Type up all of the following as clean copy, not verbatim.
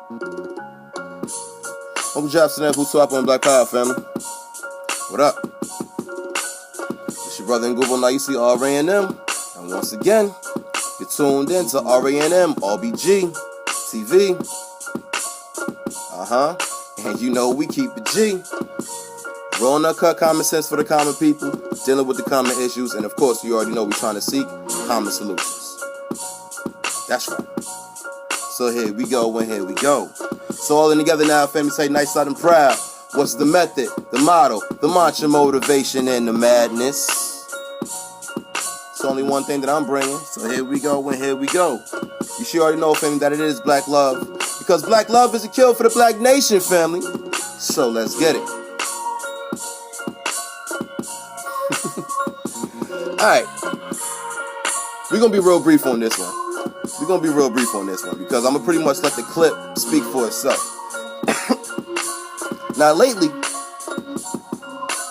Uncle Jefferson and who's up on Black Power, family. What up? It's your brother in Google. Now you see R.A.M. And once again, you're tuned in to R.A.M. RBG TV. And you know we keep it G. Raw and uncut common sense for the common people, dealing with the common issues, and of course, you already know we're trying to seek common solutions. That's right. So here we go, and here we go. So all in together now, family, say nice, loud, and proud. What's the method, the motto, the mantra, motivation, and the madness? It's only one thing that I'm bringing. So here we go, and here we go. You should already know, family, that it is black love. Because black love is a cure for the black nation, family. So let's get it. Alright. We're going to be real brief on this one. Because I'm going to pretty much let the clip speak for itself. Now, lately,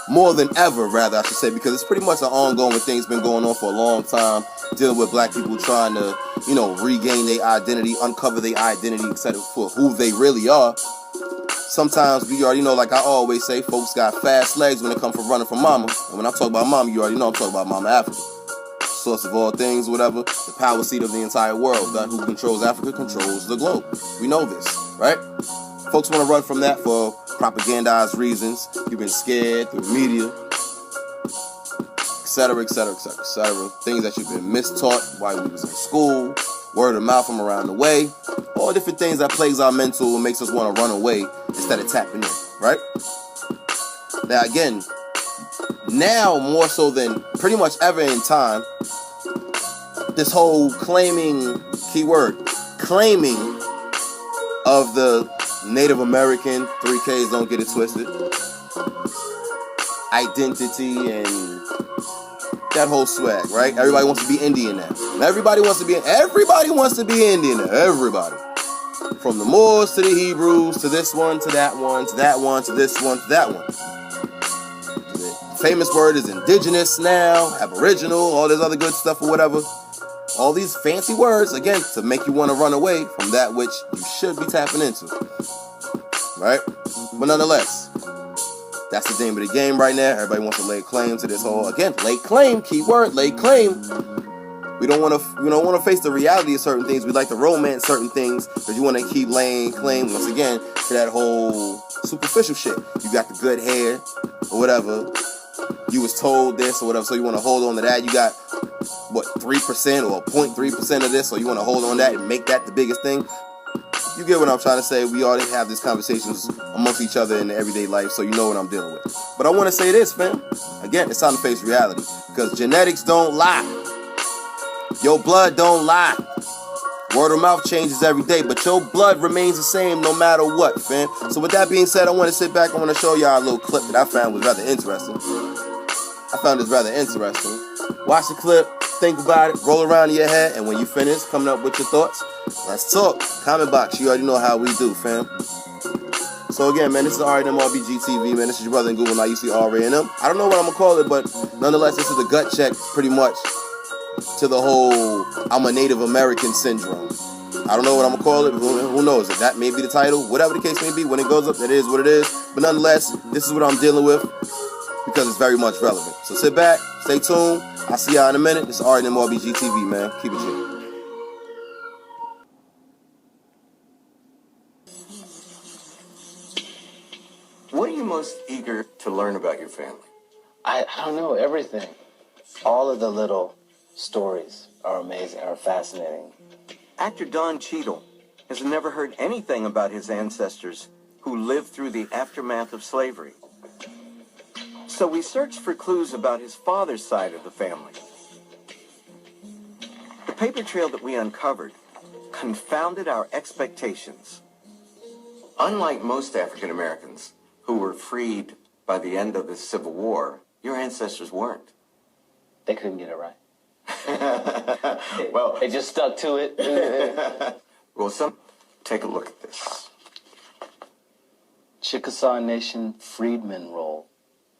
more than ever, rather, I should say, because it's pretty much an ongoing thing. It's been going on for a long time, dealing with black people trying to, regain their identity, uncover their identity, etc., for who they really are. Sometimes we already know, like I always say, folks got fast legs when it comes from running from mama. And when I talk about mama, you already know I'm talking about Mama Africa. Source of all things, whatever, the power seat of the entire world. That who controls Africa controls the globe. We know this, right? Folks want to run from that for propagandized reasons. You've been scared through the media, etc., etc., etc., etc. Things that you've been mistaught while we was in school, word of mouth from around the way, all different things that plagues our mental and makes us want to run away instead of tapping in, right? Now again, now more so than pretty much ever in time, this whole claiming, keyword, claiming of the Native American, 3Ks, don't get it twisted, identity and that whole swag, right? Everybody wants to be Indian now. Everybody wants to be Indian now. Everybody. From the Moors to the Hebrews, to this one, to that one, to that one, to this one, to that one. The famous word is indigenous now, aboriginal, all this other good stuff or whatever. All these fancy words, again, to make you want to run away from that which you should be tapping into. Right? But nonetheless, that's the name of the game right now. Everybody wants to lay claim to this whole, again, lay claim, keyword, lay claim. We don't want to face the reality of certain things. We like to romance certain things because you want to keep laying claim, once again, to that whole superficial shit. You got the good hair or whatever. You was told this or whatever, so you want to hold on to that. You got, 3% or 0.3% of this, so you want to hold on to that and make that the biggest thing. You get what I'm trying to say. We already have these conversations amongst each other in the everyday life, so you know what I'm dealing with. But I want to say this, fam. Again, it's time to face reality, because genetics don't lie. Your blood don't lie. Word of mouth changes every day, but your blood remains the same no matter what, fam. So with that being said, I want to sit back. I want to show y'all a little clip that I found was rather interesting. Watch the clip, think about it, roll around in your head, and when you finish coming up with your thoughts, let's talk. Comment box, you already know how we do, fam. So again, man, this is R.A.M. RBG TV, man. This is your brother in Google. Now you see R.A.M. I don't know what I'm going to call it, but nonetheless, this is a gut check, pretty much, to the whole I'm a Native American syndrome. I don't know what I'm going to call it. Who knows? If that may be the title, whatever the case may be, when it goes up, it is what it is. But nonetheless, this is what I'm dealing with, because it's very much relevant. So sit back, stay tuned. I'll see y'all in a minute. This is R.A.M. RBG TV, man. Keep it chill. What are you most eager to learn about your family? I don't know, everything. All of the little stories are amazing, are fascinating. Actor Don Cheadle has never heard anything about his ancestors who lived through the aftermath of slavery. So we searched for clues about his father's side of the family. The paper trail that we uncovered confounded our expectations. Unlike most African Americans who were freed by the end of the Civil War, your ancestors weren't. They couldn't get it right. Well, they just stuck to it. Well, take a look at this. Chickasaw Nation Freedmen Roll.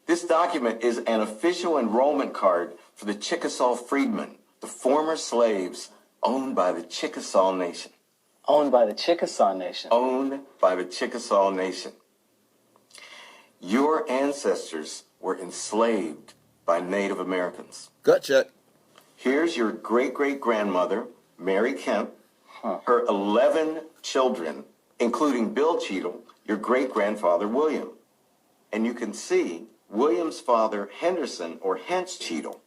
This document is an official enrollment card for the Chickasaw Freedmen, the former slaves owned by the Chickasaw Nation. Owned by the Chickasaw Nation. Owned by the Chickasaw Nation. Your ancestors were enslaved by Native Americans. Gut check. Here's your great-great-grandmother, Mary Kemp, her 11 children, including Bill Cheadle, your great-grandfather, William. And you can see William's father, Henderson, or Hence Cheadle.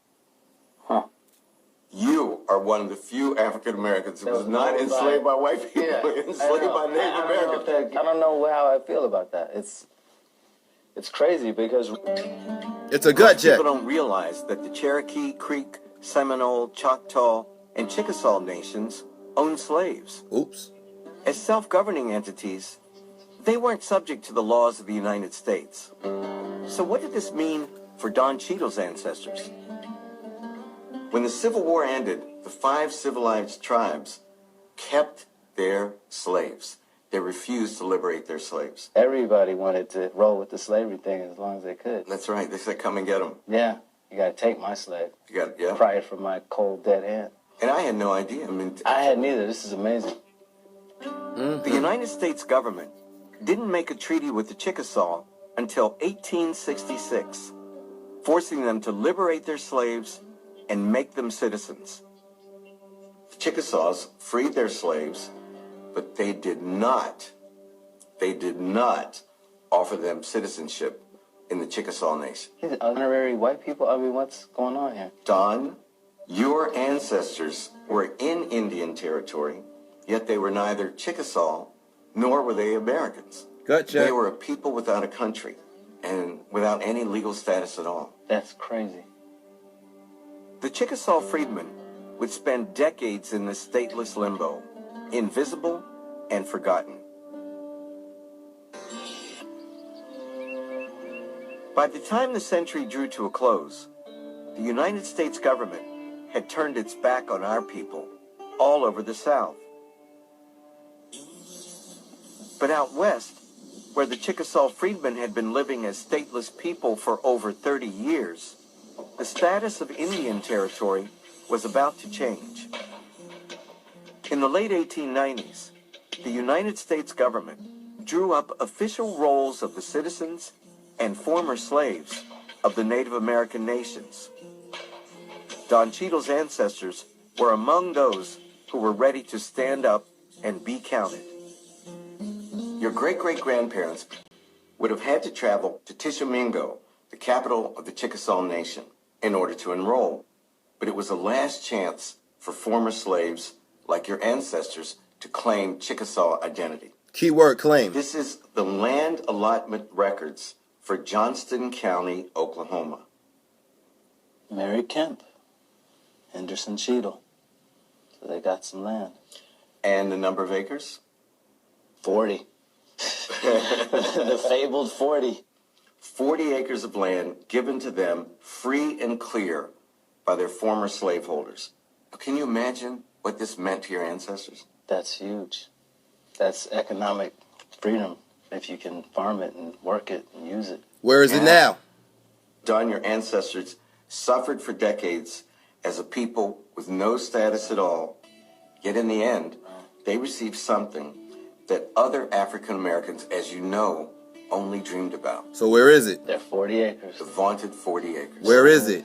You are one of the few African Americans who was not enslaved by white people, enslaved by Native Americans. I don't know how I feel about that. It's crazy because It's a gut check. People don't realize that the Cherokee, Creek, Seminole, Choctaw, and Chickasaw nations owned slaves. Oops. As self-governing entities, they weren't subject to the laws of the United States. So what did this mean for Don Cheadle's ancestors? When the Civil War ended, the 5 civilized tribes kept their slaves. They refused to liberate their slaves. everybody wanted to roll with the slavery thing as long as they could. That's right. They said, come and get them. Yeah, you got to take my slave. You got, yeah. Pry it from my cold, dead hand. And I had no idea. I mean, I had neither. This is amazing. the United States government didn't make a treaty with the Chickasaw until 1866, forcing them to liberate their slaves and make them citizens. The Chickasaws freed their slaves, but they did not offer them citizenship in the Chickasaw Nation. These honorary white people, I mean, what's going on here? Don, your ancestors were in Indian territory, yet they were neither Chickasaw nor were they Americans. Gut check. They were a people without a country and without any legal status at all. That's crazy. The Chickasaw freedmen would spend decades in this stateless limbo, invisible and forgotten. By the time the century drew to a close, the United States government had turned its back on our people all over the South. But out west, where the Chickasaw freedmen had been living as stateless people for over 30 years, the status of Indian territory was about to change. In the late 1890s, the United States government drew up official rolls of the citizens and former slaves of the Native American nations. Don Cheadle's ancestors were among those who were ready to stand up and be counted. Your great-great-grandparents would have had to travel to Tishomingo, the capital of the Chickasaw Nation, in order to enroll. But it was a last chance for former slaves like your ancestors to claim Chickasaw identity. Keyword claim. This is the land allotment records for Johnston County, Oklahoma. Mary Kemp, Henderson Cheadle. So they got some land. And the number of acres? 40. The fabled 40. 40 acres of land given to them free and clear by their former slaveholders. Can you imagine what this meant to your ancestors? That's huge. That's economic freedom if you can farm it and work it and use it. Where is it now? Don, your ancestors suffered for decades as a people with no status at all. Yet in the end, they received something that other African Americans, as you know, only dreamed about. So where is it? They're 40 acres. The vaunted 40 acres. Where is it?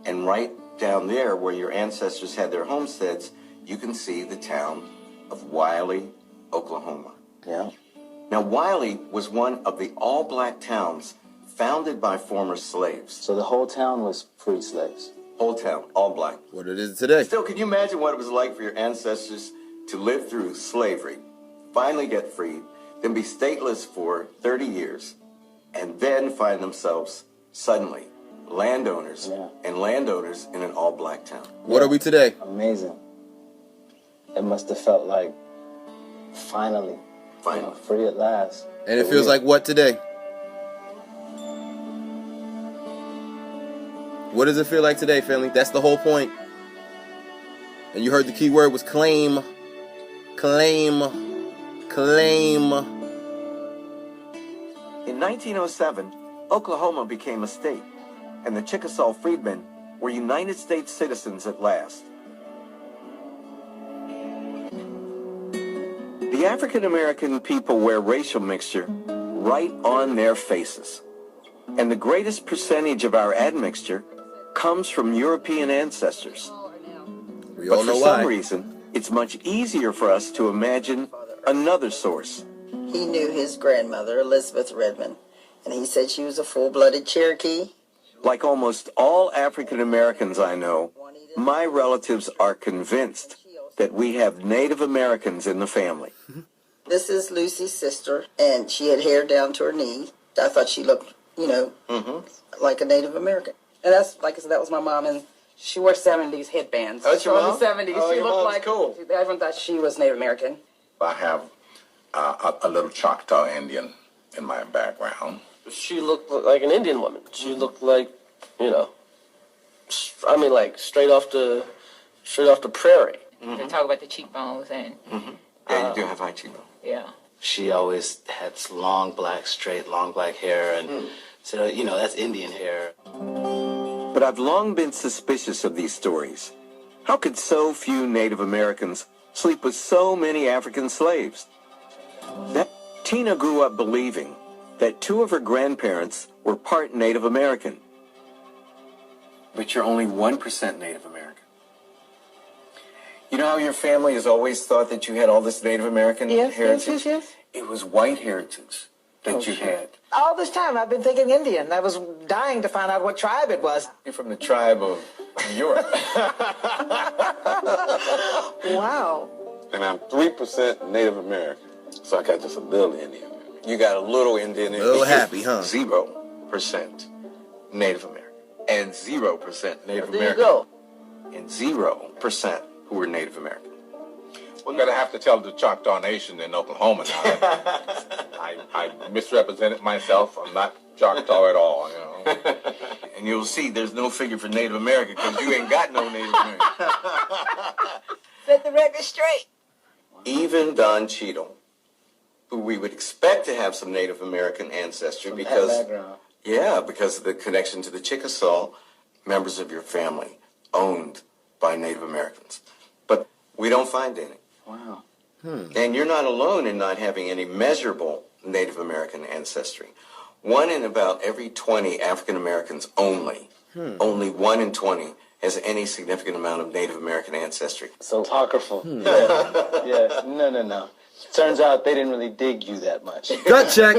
And right down there where your ancestors had their homesteads, you can see the town of Wiley, Oklahoma. Yeah. Now, Wiley was one of the all-black towns founded by former slaves. So the whole town was freed slaves. Whole town, all black. What it is today? Still, can you imagine what it was like for your ancestors to live through slavery, finally get freed, then be stateless for 30 years, and then find themselves suddenly landowners and landowners in an all-black town? What are we today? Amazing. It must have felt like finally, free at last. And it feels like what today? What does it feel like today, family? That's the whole point. And you heard the key word was claim. Claim. Claim. In 1907, Oklahoma became a state, and the Chickasaw freedmen were United States citizens at last. The African American people wear racial mixture right on their faces. And the greatest percentage of our admixture comes from European ancestors. We But all for know some why. reason, it's much easier for us to imagine another source. He knew his grandmother, Elizabeth Redmond, and he said she was a full-blooded Cherokee. Like almost all African Americans I know, my relatives are convinced that we have Native Americans in the family. This is Lucy's sister, and she had hair down to her knee. I thought she looked, like a Native American. And that's, like I said, that was my mom, and she wore 70s headbands. Oh, that's your So mom? in the 70s, Oh, she your looked mom's like, cool. Everyone thought she was Native American. I have a little Choctaw Indian in my background. She looked like an Indian woman. She looked like, like straight off the prairie. They talk about the cheekbones and Yeah, you do have high cheekbone. yeah. She always had long black hair, and so that's Indian hair. But I've long been suspicious of these stories. How could so few Native Americans sleep with so many African slaves? Tina grew up believing that two of her grandparents were part Native American. But you're only 1% Native American. You know how your family has always thought that you had all this Native American heritage? Yes. It was white heritage that you had. All this time I've been thinking Indian. I was dying to find out what tribe it was. You're from the tribe of Europe. Wow. And I'm 3% Native American, so I got just a little Indian. You got a little Indian in A little you. happy, huh? 0% Native American. And 0% Native There you American. go. And 0% who were Native American. We're going to have to tell the Choctaw Nation in Oklahoma now. I misrepresented myself. I'm not Choctaw at all, And you'll see there's no figure for Native American because you ain't got no Native American. Set the record straight. Even Don Cheadle, who we would expect to have some Native American ancestry because of the connection to the Chickasaw, members of your family owned by Native Americans. But we don't find any. Wow. And you're not alone in not having any measurable Native American ancestry. 1 in about every 20 African Americans only, only 1 in 20 has any significant amount of Native American ancestry. So apocryphal. Yeah. No. Turns out they didn't really dig you that much. Gut check.